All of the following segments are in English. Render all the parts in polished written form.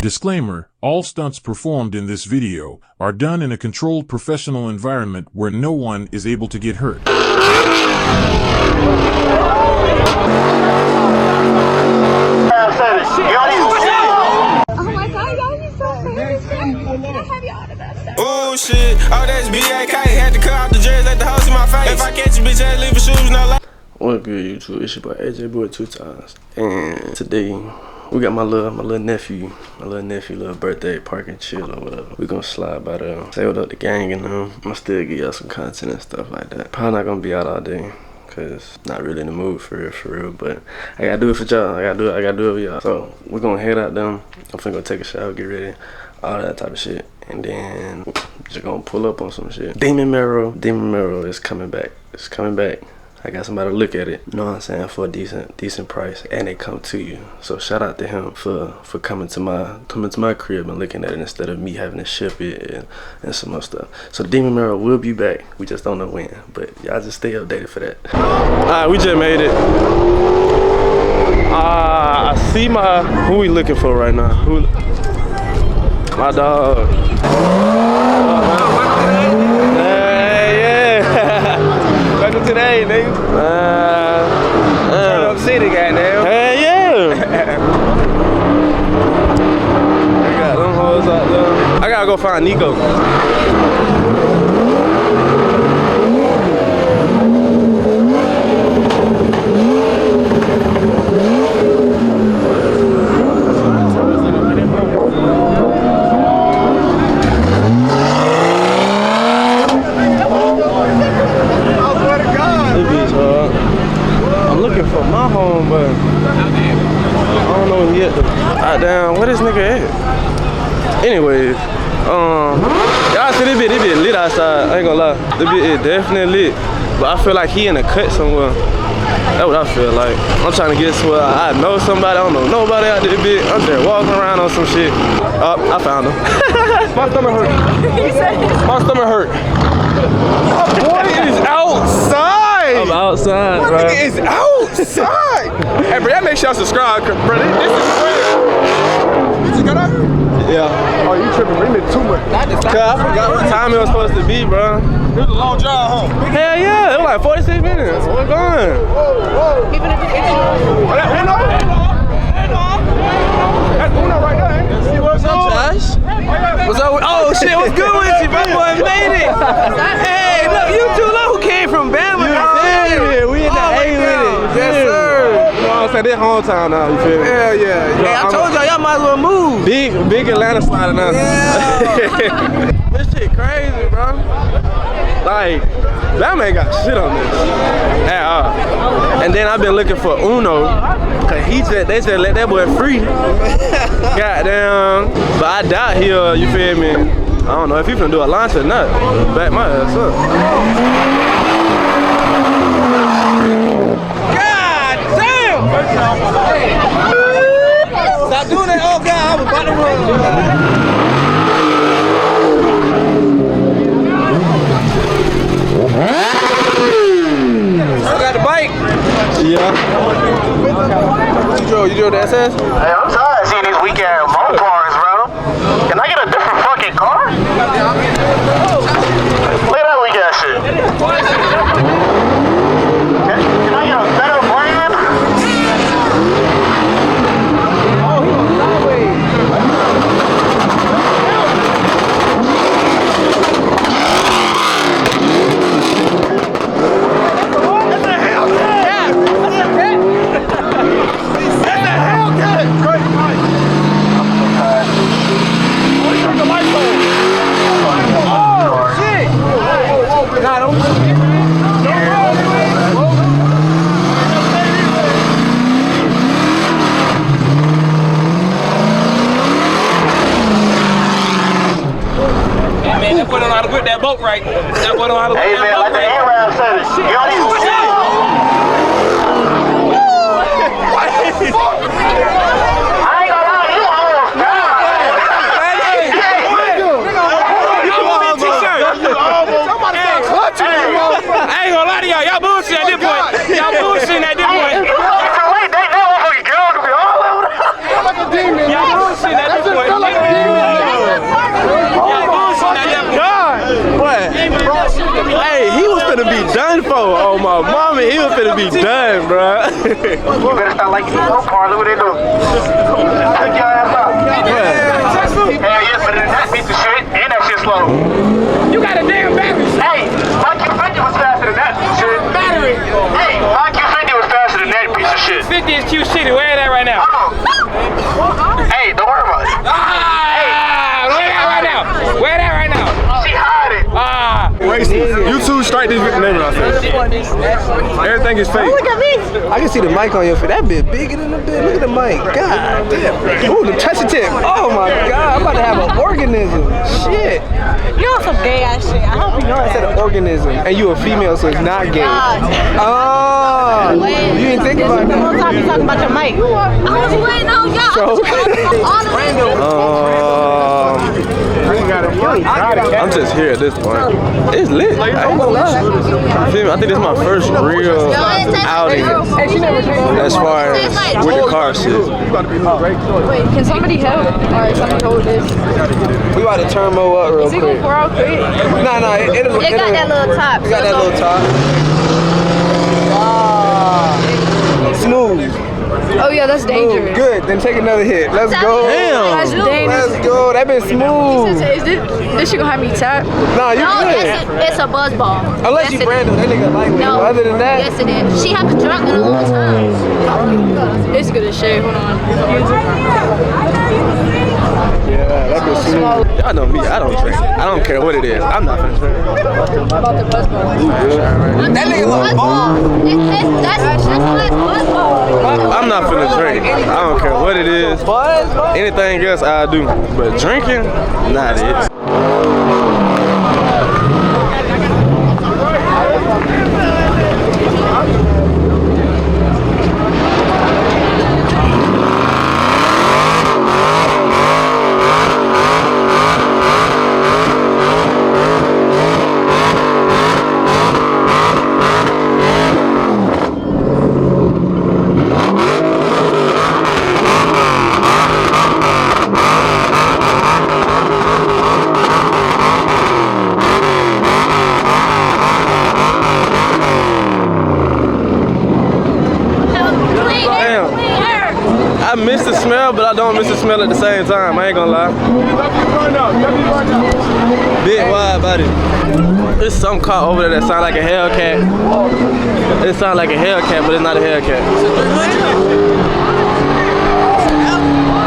Disclaimer, all stunts performed in this video are done in a controlled professional environment where no one is able to get hurt. Oh my god, y'all be so crazy. Can I have your autograph? Oh shit, oh that's B.A.K. Had to cut out the dreads, let the hoes in my face. If I catch a bitch, I leave her shoes, no lie. What good YouTube? It's your boy AJ Boy 2 times. And today we got my little nephew, little birthday park and chill or whatever. We gonna slide by there, say what up the gang and I'ma still give y'all some content and stuff like that. Probably not gonna be out all day, cause not really in the mood for real, but I gotta do it for y'all. I gotta do it for y'all. So we're gonna head out there. I'm finna go take a shower, get ready, all that type of shit. And then just gonna pull up on some shit. Demon Marrow is coming back. It's coming back. I got somebody to look at it, you know what I'm saying, for a decent price, and they come to you. So shout out to him for coming to my crib and looking at it instead of me having to ship it and some other stuff. So Demon Marrow will be back. We just don't know when, but y'all just stay updated for that. Alright, we just made it. I see who we looking for right now? My dog. Today, nigga. Turn up city, goddamn. Hey, yeah. I got them hoes out there. I gotta go find Nico. For my home, but I don't know where he at though. Goddamn, where this nigga at? Anyways, y'all see this bit lit outside. I ain't gonna lie, this bit is definitely lit. But I feel like he in a cut somewhere. That's what I feel like. I'm trying to get to where I know somebody, I don't know nobody out this bit. I'm just walking around on some shit. Oh, I found him. My stomach hurt. My stomach hurt. My boy is outside. I'm outside, bro. Nigga is outside. Hey, bro, y'all make sure y'all subscribe, bro. This is crazy. You just got out? Yeah. Oh, you tripping? Bring me too much. I forgot what time it was supposed to be, bro. It was a long drive home. Hell yeah, it was like 46 minutes. We're going. Whoa. Even if it's that's Uno right there, ain't it? What's up, Josh? What's up? Oh shit, what's good with you? My boy made it. Hey, look, you two look who came from Bama. We in the A with it. Yes, sir. You know what I'm saying? This hometown now, you feel me? Hell yeah. Hey, I told y'all might as well move. Big Atlanta slider now. Yeah. This shit crazy, bro. Like, Bama ain't got shit on this at all. And then I've been looking for Uno, cause they said let that boy free. Goddamn. But I doubt he'll, you feel me? I don't know if he finna do a launch or not. Back my ass up. God damn! Stop doing that. Oh God, I was about to run. I got the bike. Yeah. You drove the SS? Hey, I'm tired of seeing these weak ass Mopars, bro. Can I get a different fucking car? Look at that weak ass shit. Can I get a better brand? Oh, he on sideways. That boy don't know how to whip that boat right. That boy don't know how to whip that boat right. Hey man, like the A-Round said it. Y'all need to see it. I ain't gonna lie, you almost died. You want me a t-shirt? Somebody start clutching you. I ain't gonna lie to y'all. Y'all bullshit at this point. Y'all bullshitting at this point. It's too late. They know motherfucking girls gonna be all over. Y'all bullshitting at this point. Oh, mama, he was finna be done, bro. You better start liking these Mopars. Look what they do. Take your ass up. Hell yeah, better than that piece of shit. And that shit slow. You got a damn battery. Hey, my Q50 was faster than that piece of shit. Battery. Hey, my Q50 was faster than that piece of shit. 50 is Q City. Where that right now? Hey, don't worry about it. Where that right now? Where that right now? She hiding. YouTube strike this name I said. Everything is fake. Look at me. I can see the mic on your face. That bit bigger than the bit. Look at the mic. God damn. Ooh, the touch the tip. Oh my God. I'm about to have an organism. Shit. You on some gay ass shit. I hope you know I said that. an organism. And you a female, so it's not gay. Oh. You didn't think about The whole that. time you talking about your mic. I was waiting on y'all. So? I'm just here at this point. It's lit. I ain't gonna lie. Feel me? I think this is my first real outing as far as with the car shit. Wait, can somebody help? Alright, somebody hold this. We about to turn Mo up real Is it going quick. for out quick? Nah, it'll It got that little top. It got that little top. Smooth. Oh yeah, that's dangerous. Good. Then take another hit. Let's go. That's dangerous. Let's go. That been smooth. Is this shit gonna have me tap? Nah, you No, good. it's a buzz ball. Unless you Brandon, that nigga lightweight. No. Other than that, Yes, it is. She haven't drunk in a long time. It's good as shit. Hold on. yeah, that been smooth. Y'all know me. I don't drink. I don't care what it is. I'm not finna drink. About the buzz ball. That nigga look ball. That's my buzz ball. I'm not finna drink. I don't care what it is. Anything else I do, but drinking, not it. I miss the smell, but I don't miss the smell at the same time. I ain't gonna lie. Big wide body. There's some car over there that sound like a Hellcat. It sound like a Hellcat, but it's not a Hellcat.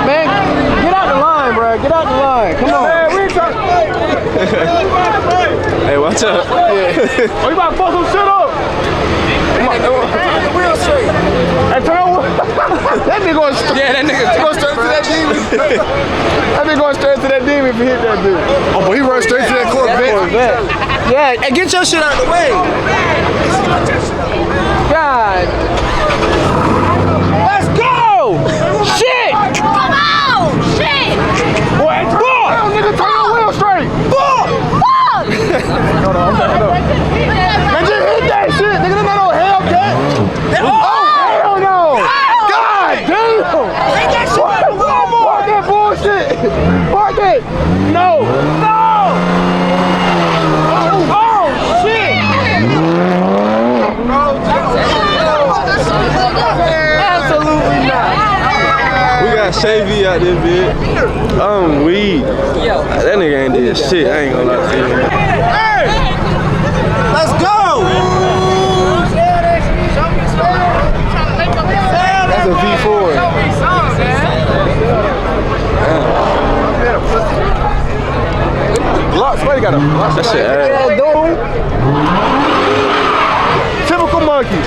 Man, get out the line, bro. Get out the line. Come on. Hey, watch out. Oh, you about to fuck some shit up? Real straight. Hey, turn on. That nigga going straight. Yeah, that nigga. Going straight to that demon. That nigga going straight to that demon if he hit that dude. Oh, but he run straight to that Corvette. Yeah, and get your shit out the way. God. Let's go! Shit! Come on! Shit! Boy, turn nigga, turn your wheel straight. Fuck! Man, just hit that shit. Nigga, that's not no Hellcat. Oh, hell no. God damn. Fuck that bullshit. Fuck it. No. No. Oh, shit. Absolutely not. We got Shavy out there, bitch. I'm weed. That nigga ain't did shit. I ain't gonna lie to you. Hey. Let's go. That's a V4. Block, somebody got a block. That shit ass. Typical monkey.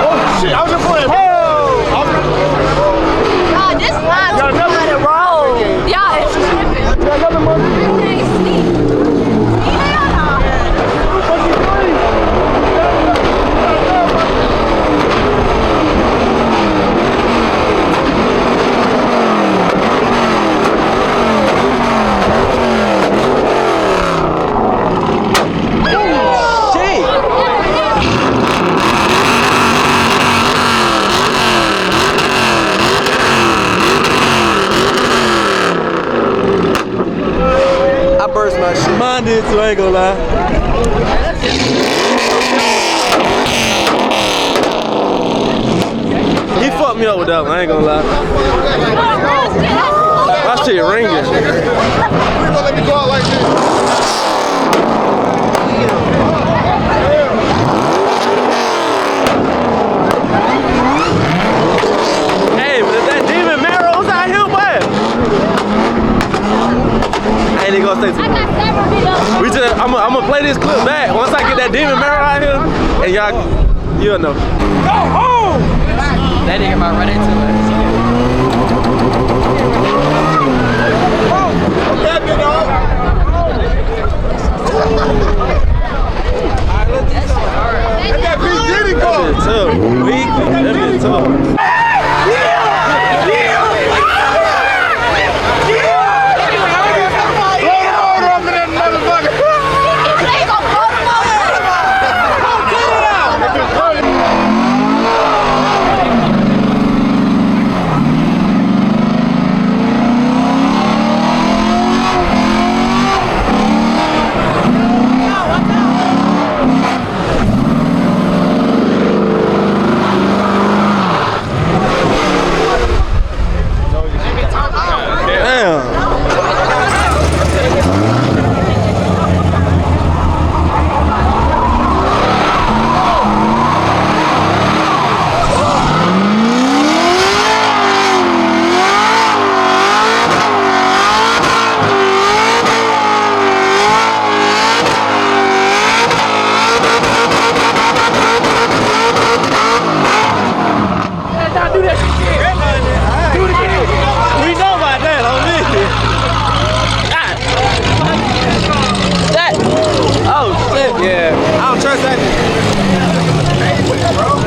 Oh shit, I was just playing. God, this line was on the road. Y'all, it's tripping. Got another monkey. I burst my shit. Mine did too, I ain't gonna lie. fucked me up with that one, I ain't gonna lie. My shit ringing. Please don't let me go out like this. Hey, but if that demon marrows out here, boy. I ain't even gonna say too much. I'm gonna play this clip back once I get that demon marrow out here, and y'all, you'll know. Go home! That nigga might run into it. Okay, big dog. Let that P. Diddy go. That been tough. Weak. That been tough.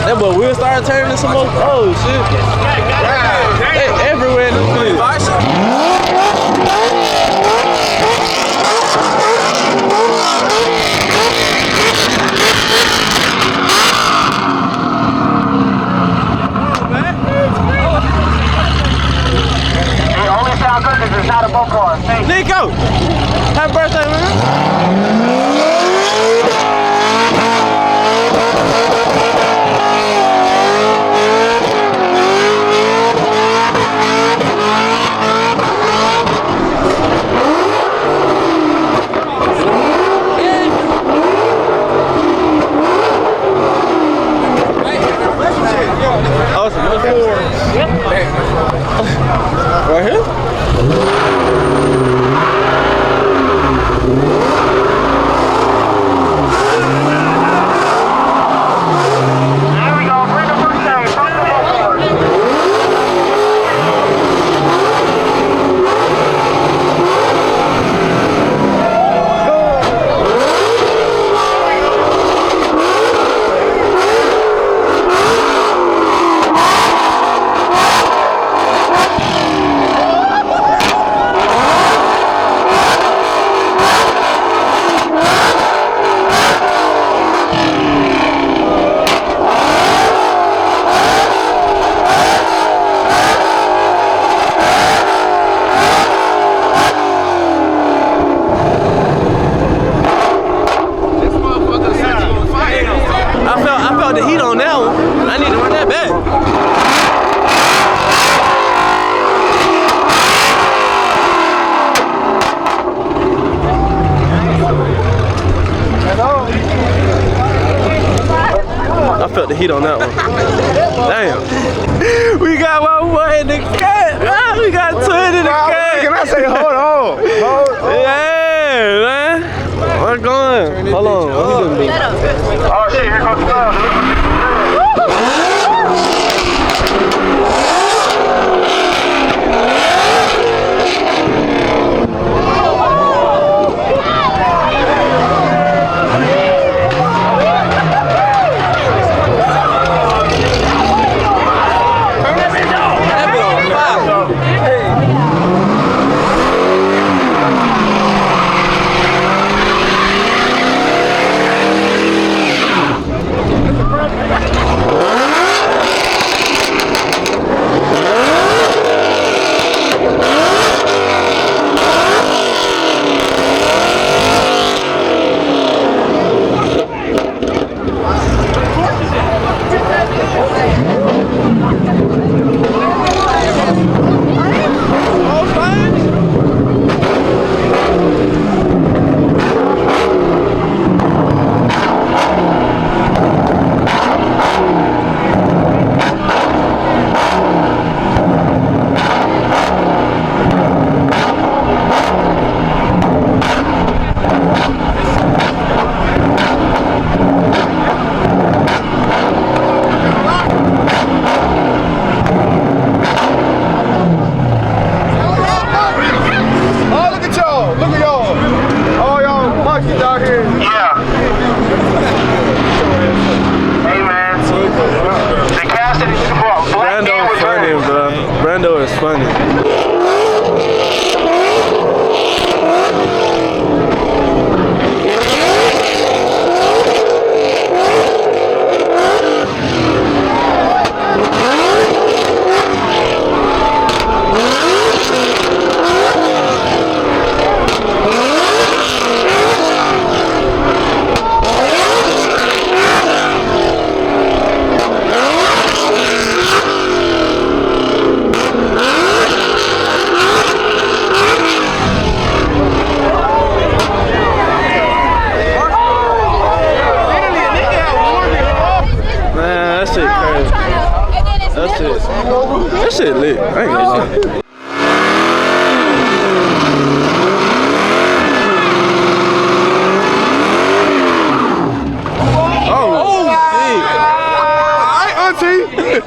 That boy will start turning some more. Oh shit. They everywhere in this place. It only sound good because it's not a boat car. Nico! Happy birthday, man. Right here? I felt the heat on that one. Damn. We got one boy in the cat. We got two in the cat. Can I say hold on? Yeah, man. What's going? Hold on. Oh shit, here comes the love.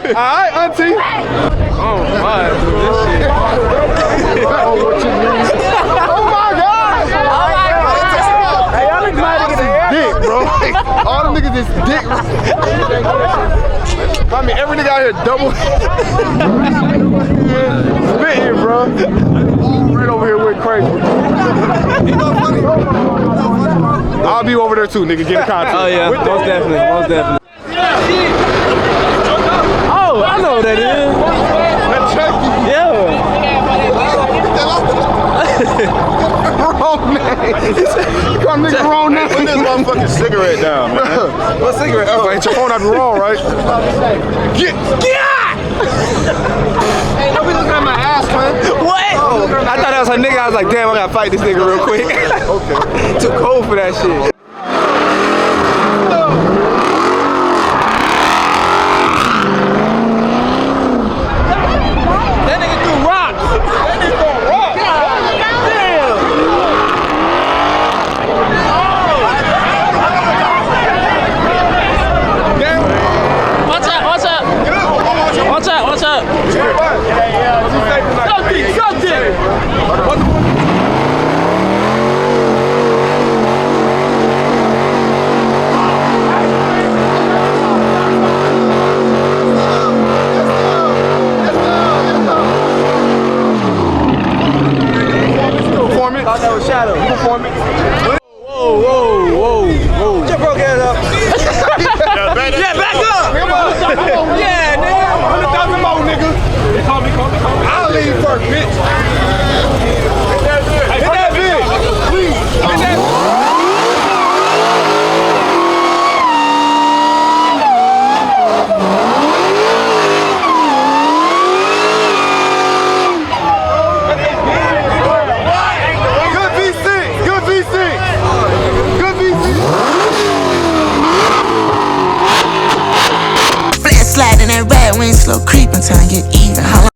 Alright, auntie. Oh my, this shit. Oh my God. Hey, y'all niggas might get his dick, bro. All them niggas is dick. I mean, every nigga out here double. Spit here, bro. Right over here went crazy. I'll be over there too, nigga. Get a content. Oh yeah, most definitely, most definitely. Oh, I know what that is. That's Chucky. Yeah. Wrong name. You call nigga wrong name. Put this motherfucking cigarette down, man. What cigarette? Oh, ain't your phone not be wrong, right? Get! Hey, don't be looking at my ass, man. What? Oh, I thought that was her nigga. I was like, damn, I gotta fight this nigga real quick. Okay. Too cold for that shit. That nigga threw rocks. That nigga threw rocks. Damn. Watch out, watch out. Watch out, watch out. Something. That was Shadow. You perform it. Whoa. Put your broke ass up. Yeah, back up. Come on. Yeah, nigga. 100,000 more, nigga. Call me. I'll leave first, bitch. Hit that bitch. Please. Hit that Sliding that red wing, slow creeping, time to get even.